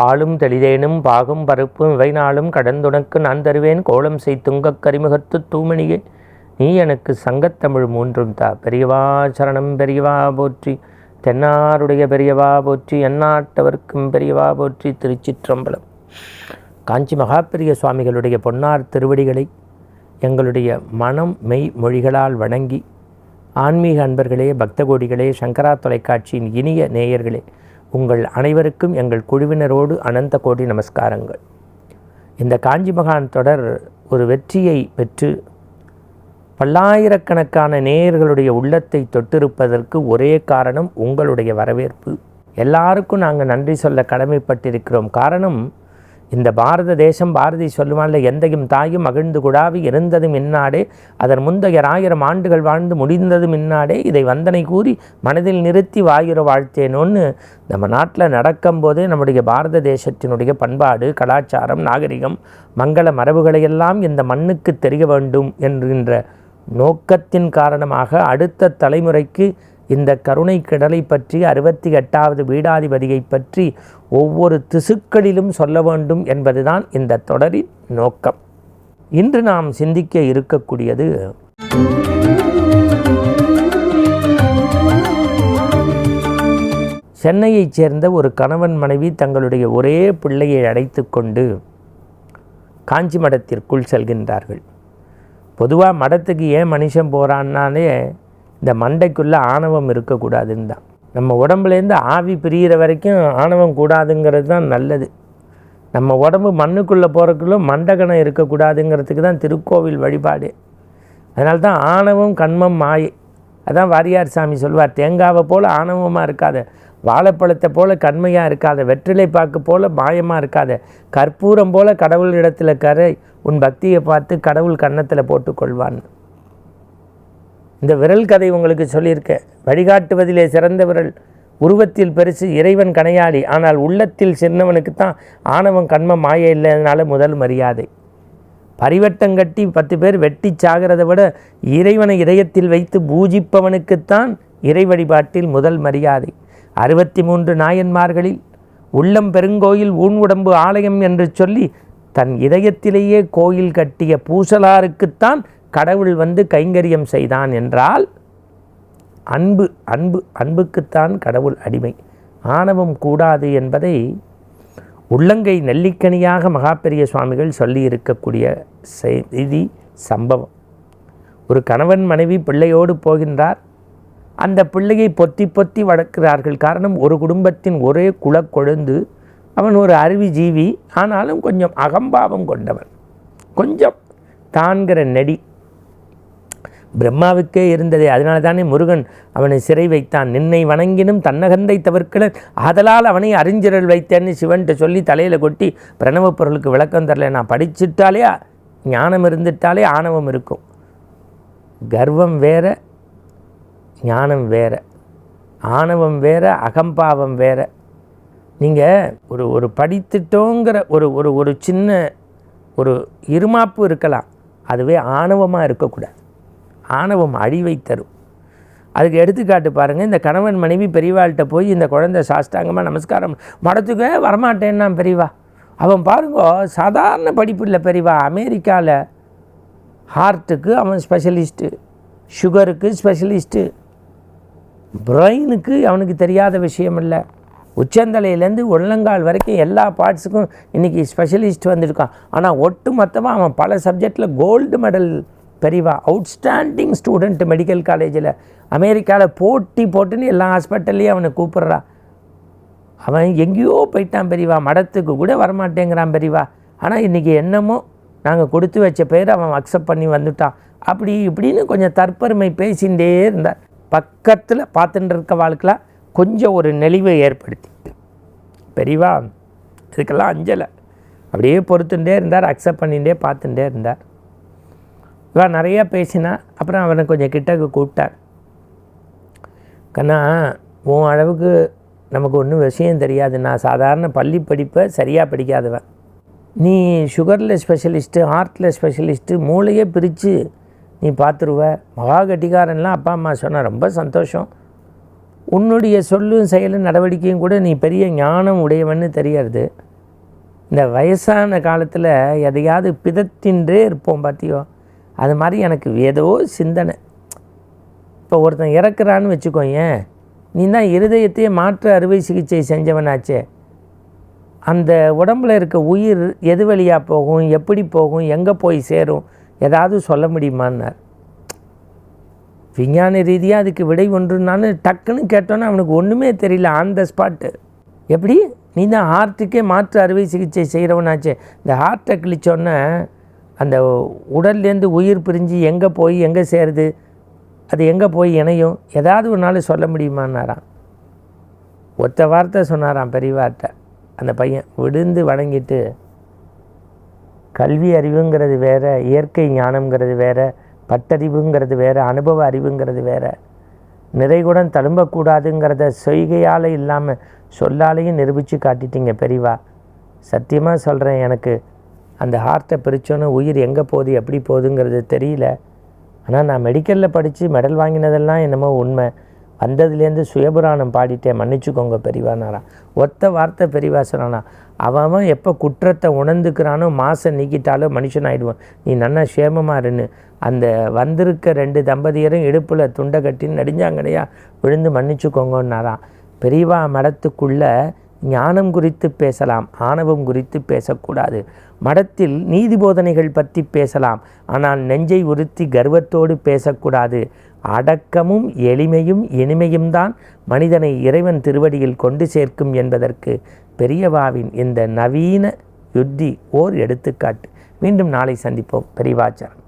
பாலும் தெளிதேனும் பாகும் பருப்பும் இவை நாளும் கடந்துனக்கு நான் தருவேன் கோலம் செய் துங்கக் கரிமுகத்து தூமணியே நீ எனக்கு சங்கத்தமிழ் மூன்றும் தா. பெரியவா சரணம். பெரியவா போற்றி. தென்னாருடைய பெரியவா போற்றி. எந்நாட்டவர்க்கும் பெரியவா போற்றி. திருச்சிற்றம்பலம். காஞ்சி மகாபெரிய சுவாமிகளுடைய பொன்னார் திருவடிகளை எங்களுடைய மனம் மெய் மொழிகளால் வணங்கி, ஆன்மீக அன்பர்களே, பக்த கோடிகளே, சங்கரா தொலைக்காட்சியின் இனிய நேயர்களே, உங்கள் அனைவருக்கும் எங்கள் குழுவினரோடு அனந்த கோடி நமஸ்காரங்கள். இந்த காஞ்சி மகான் தொடர் ஒரு வெற்றியை பெற்று பல்லாயிரக்கணக்கான நேயர்களுடைய உள்ளத்தை தொட்டிருப்பதற்கு ஒரே காரணம் உங்களுடைய வரவேற்பு. எல்லாருக்கும் நாங்கள் நன்றி சொல்ல கடமைப்பட்டிருக்கிறோம். காரணம், இந்த பாரத தேசம் பாரதி சொல்லுவான்ல, எந்தையும் தாயும் மகிழ்ந்து குடாவி இருந்ததும் இன்னாடே, அதன் முந்தைய 1000 ஆண்டுகள் வாழ்ந்து முடிந்ததும் இன்னாடே, இதை வந்தனை கூறி மனதில் நிறுத்தி வாயுற வாழ்த்தேனோன்னு நம்ம நாட்டில் நடக்கும்போதே நம்முடைய பாரத தேசத்தினுடைய பண்பாடு, கலாச்சாரம், நாகரிகம், மங்கள மரபுகளையெல்லாம் இந்த மண்ணுக்கு தெரிய வேண்டும் என்கின்ற நோக்கத்தின் காரணமாக அடுத்த தலைமுறைக்கு இந்த கருணை கடலை பற்றி, 68வது பீடாதிபதியை பற்றி ஒவ்வொரு திசுக்களிலும் சொல்ல வேண்டும் என்பதுதான் இந்த தொடரின் நோக்கம். இன்று நாம் சிந்திக்க இருக்கக்கூடியது சென்னையைச் சேர்ந்த ஒரு கணவன் மனைவி தங்களுடைய ஒரே பிள்ளையை அழைத்து கொண்டு காஞ்சி மடத்திற்குள் செல்கின்றார்கள். பொதுவாக மடத்துக்கு ஏன் மனுஷன் போகிறான்னாலே இந்த மண்டைக்குள்ளே ஆணவம் இருக்கக்கூடாதுன்னு தான். நம்ம உடம்புலேருந்து ஆவி பிரிகிற வரைக்கும் ஆணவம் கூடாதுங்கிறது தான் நல்லது. நம்ம உடம்பு மண்ணுக்குள்ளே போகிறக்குள்ளே மண்டகணம் இருக்கக்கூடாதுங்கிறதுக்கு தான் திருக்கோவில் வழிபாடு. அதனால தான் ஆணவம் கண்மம் மாயை. அதான் வாரியார் சாமி சொல்வார், தேங்காவை போல் ஆணவமாக இருக்காத, வாழைப்பழத்தை போல் கண்மையாக இருக்காத, வெற்றிலை பாக்கு போல் மாயமாக இருக்காத, கற்பூரம் போல் கடவுள் இடத்துல கரை, உன் பக்தியை பார்த்து கடவுள் கன்னத்தில் போட்டுக்கொள்வான். இந்த விரல் கதை உங்களுக்கு சொல்லியிருக்கேன். வழிகாட்டுவதிலே சிறந்த விரல், உருவத்தில் பெருசு, இறைவன் கணையாளி, ஆனால் உள்ளத்தில் சின்னவனுக்கு தான் ஆணவம் கண்மம் மாய இல்லைனால முதல் மரியாதை. பரிவட்டம் கட்டி 10 பேர் வெட்டி சாகிறத விட இறைவனை இதயத்தில் வைத்து பூஜிப்பவனுக்குத்தான் இறை வழிபாட்டில் முதல் மரியாதை. 63 நாயன்மார்களில் உள்ளம் பெருங்கோயில் ஊன் உடம்பு ஆலயம் என்று சொல்லி தன் இதயத்திலேயே கோயில் கட்டிய பூசலாருக்குத்தான் கடவுள் வந்து கைங்கரியம் செய்தான் என்றால் அன்பு அன்பு அன்புக்குத்தான் கடவுள் அடிமை. ஆணவம் கூடாது என்பதை உள்ளங்கை நெல்லிக்கனியாக மகாபெரிய சுவாமிகள் சொல்லி இருக்கக்கூடிய செய்தி சம்பவம். ஒரு கணவன் மனைவி பிள்ளையோடு போகின்றார். அந்த பிள்ளையை பொத்தி பொத்தி வளர்க்கிறார்கள். காரணம், ஒரு குடும்பத்தின் ஒரே குலக்கொழுந்து. அவன் ஒரு அருவி ஜீவி, ஆனாலும் கொஞ்சம் அகம்பாவம் கொண்டவன், கொஞ்சம் தான்கிற நெடி பிரம்மாவுக்கே இருந்ததே. அதனால தானே முருகன் அவனை சிறை வைத்தான். நின்னை வணங்கினும் தன்னகந்தை தவிர்க்கல, ஆதலால் அவனை அறிஞரல் வைத்தேன்னு சிவன்ட்டு சொல்லி தலையில் கொட்டி பிரணவ பொருளுக்கு விளக்கம் தரல. நான் படிச்சுட்டாலே ஞானம் இருந்துட்டாலே ஆணவம் இருக்கும். கர்வம் வேற, ஞானம் வேற, ஆணவம் வேற, அகம்பாவம் வேற. நீங்கள் ஒரு படித்துட்டோங்கிற ஒரு சின்ன ஒரு இருமாப்பு இருக்கலாம், அதுவே ஆணவமாக இருக்கக்கூடாது. ஆணவம் அழிவை தரும். அதுக்கு எடுத்துக்காட்டு பாருங்கள். இந்த கணவன் மனைவி பெரியவாள்கிட்ட போய் இந்த குழந்தை சாஷ்டாங்கமாக நமஸ்காரம், மடத்துக்கே வரமாட்டேன்னா பெரியவா. அவன் பாருங்க, சாதாரண படிப்பு இல்லை பெரியவா. அமெரிக்காவில் ஹார்ட்டுக்கு அவன் ஸ்பெஷலிஸ்ட்டு, சுகருக்கு ஸ்பெஷலிஸ்ட்டு, பிரெயினுக்கு அவனுக்கு தெரியாத விஷயம் இல்லை. உச்சந்தலையிலேருந்து உள்ளங்கால் வரைக்கும் எல்லா பார்ட்ஸுக்கும் இன்றைக்கி ஸ்பெஷலிஸ்ட் வந்திருக்கான். ஆனால் ஒட்டு மொத்தமாக அவன் பல சப்ஜெக்டில் கோல்டு மெடல் பெரியவா, அவுட்ஸ்டாண்டிங் ஸ்டூடெண்ட் மெடிக்கல் காலேஜில். அமெரிக்காவில் போட்டுன்னு எல்லா ஹாஸ்பிட்டல்லையும் அவனை கூப்பிட்றா. அவன் எங்கேயோ போயிட்டான் பெரியவா, மடத்துக்கு கூட வரமாட்டேங்கிறான் பெரியவா. ஆனால் இன்றைக்கி என்னமோ நாங்கள் கொடுத்து வச்ச பேர் அவன் அக்செப்ட் பண்ணி வந்துட்டான். அப்படி இப்படின்னு கொஞ்சம் தற்பெருமை பேசிகிட்டே இருந்தார். பக்கத்தில் பார்த்துட்டு இருக்க வாழ்க்கைலாம் கொஞ்சம் ஒரு நெளிவை ஏற்படுத்தி பெரியவா இதுக்கெல்லாம் அஞ்சலை, அப்படியே பொறுத்துட்டே இருந்தார், அக்செப்ட் பண்ணிகிட்டே பார்த்துட்டே இருந்தார். இவன் நிறையா பேசினா. அப்புறம் அவனை கொஞ்சம் கிட்டக்கு கூப்பிட்டார். கண்ணா, உன் அளவுக்கு நமக்கு ஒன்றும் விஷயம் தெரியாது. நான் சாதாரண பள்ளி படிப்பை சரியாக படிக்காதவன். நீ சுகரில் ஸ்பெஷலிஸ்ட்டு, ஹார்ட்டில் ஸ்பெஷலிஸ்ட்டு, மூளையே பிரித்து நீ பார்த்துருவ. மகா கட்டிக்காரன்லாம் அப்பா அம்மா சொன்னால் ரொம்ப சந்தோஷம். உன்னுடைய சொல்லும் செயலும் நடவடிக்கையும் கூட நீ பெரிய ஞானம் உடையவன்னு தெரியறது. இந்த வயசான காலத்தில் எதையாவது பிதற்றின்றே இருப்போம் பார்த்தியோ, அது மாதிரி எனக்கு ஏதோ சிந்தனை. இப்போ ஒருத்தன் இறக்குறான்னு வச்சுக்கோயேன், நீ தான் இருதயத்தையே மாற்று அறுவை சிகிச்சை செஞ்சவனாச்சே, அந்த உடம்பில் இருக்க உயிர் எது வழியாக போகும், எப்படி போகும், எங்கே போய் சேரும், ஏதாவது சொல்ல முடியுமான்னார். விஞ்ஞான ரீதியாக அதுக்கு விடை ஒன்றுனான்னு டக்குன்னு கேட்டோன்னே அவனுக்கு ஒன்றுமே தெரியல, ஆன் த ஸ்பாட்டு. எப்படி நீ தான் ஹார்ட்டுக்கே மாற்று அறுவை சிகிச்சை செய்கிறவனாச்சே, இந்த ஹார்ட்டை கிழிச்சோன்னே அந்த உடல்லேருந்து உயிர் பிரிஞ்சு எங்கே போய் எங்கே சேருது, அது எங்கே போய் இணையும், ஏதாவது ஒரு நாள் சொல்ல முடியுமான்னாராம். ஒத்த வார்த்தை சொன்னாராம் பெரியவார்ட்ட. அந்த பையன் விழுந்து வணங்கிட்டு, கல்வி அறிவுங்கிறது வேறு, இயற்கை ஞானம்ங்கிறது வேறு, பட்டறிவுங்கிறது வேறு, அனுபவ அறிவுங்கிறது வேறு, நிறைகுடன் தழும்பக்கூடாதுங்கிறத செய்கையால் இல்லாமல் சொல்லாலையும் நிரூபித்து காட்டிட்டீங்க பெரியவா. சத்தியமாக சொல்கிறேன், எனக்கு அந்த ஹார்ட்டை பிரித்தோன்னே உயிர் எங்கே போகுது எப்படி போகுதுங்கிறது தெரியல. ஆனால் நான் மெடிக்கலில் படித்து மெடல் வாங்கினதெல்லாம் என்னமோ உண்மை, வந்ததுலேருந்து சுயபுராணம் பாடிட்டேன், மன்னிச்சுக்கோங்க பெரியவானாரான். ஒத்த வார்த்தை பெரியவா சொன்னானா. அவன் எப்போ குற்றத்தை உணர்ந்துக்கிறானோ மாசை நீக்கிட்டாலோ மனுஷன் ஆகிடுவான். நீ நல்லா சேமமாக இருன்னு அந்த வந்திருக்க 2 தம்பதியரும் இடுப்பில் துண்டை கட்டின்னு நடிஞ்சாங்கடையா விழுந்து மன்னிச்சுக்கோங்கன்னாரான். பெரியவா மடத்துக்குள்ளே ஞானம் குறித்து பேசலாம், ஆணவம் குறித்து பேசக்கூடாது. மடத்தில் நீதி போதனைகள் பற்றி பேசலாம், ஆனால் நெஞ்சை உறுத்தி கர்வத்தோடு பேசக்கூடாது. அடக்கமும் எளிமையும் இனிமையும் தான் மனிதனை இறைவன் திருவடியில் கொண்டு சேர்க்கும் என்பதற்கு பெரியவாவின் இந்த நவீன யுத்தி ஓர் எடுத்துக்காட்டு. மீண்டும் நாளை சந்திப்போம். பெரியவாச்சரணம்.